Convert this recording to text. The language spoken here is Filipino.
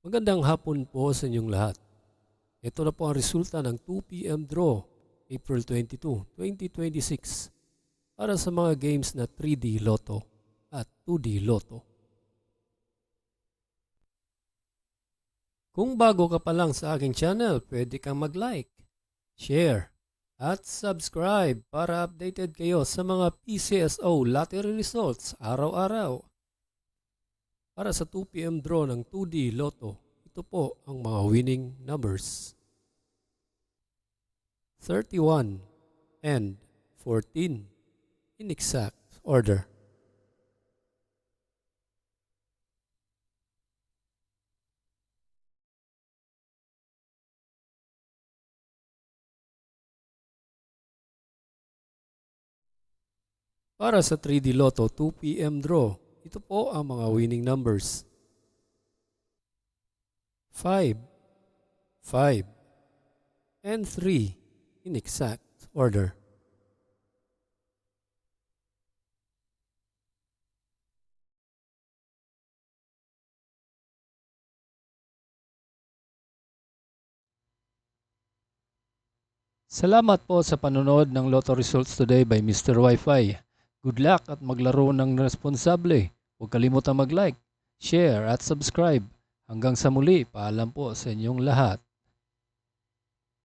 Magandang hapon po sa inyong lahat. Ito na po ang resulta ng 2 p.m. draw, April 22, 2026 para sa mga games na 3D Lotto at 2D Lotto. Kung bago ka pa lang sa aking channel, pwede kang mag-like, share, at subscribe para updated kayo sa mga PCSO lottery results araw-araw. Para sa 2 p.m. draw ng 2D Lotto, ito po ang mga winning numbers. 31 and 14 in exact order. Para sa 3D Lotto 2 p.m. draw, ito po ang mga winning numbers. 5, 5, and 3 in exact order. Salamat po sa panonood ng Lotto Results Today by Mr. Wi-Fi. Good luck at maglaro ng responsable. Huwag kalimutang mag-like, share at subscribe. Hanggang sa muli, paalam po sa inyong lahat.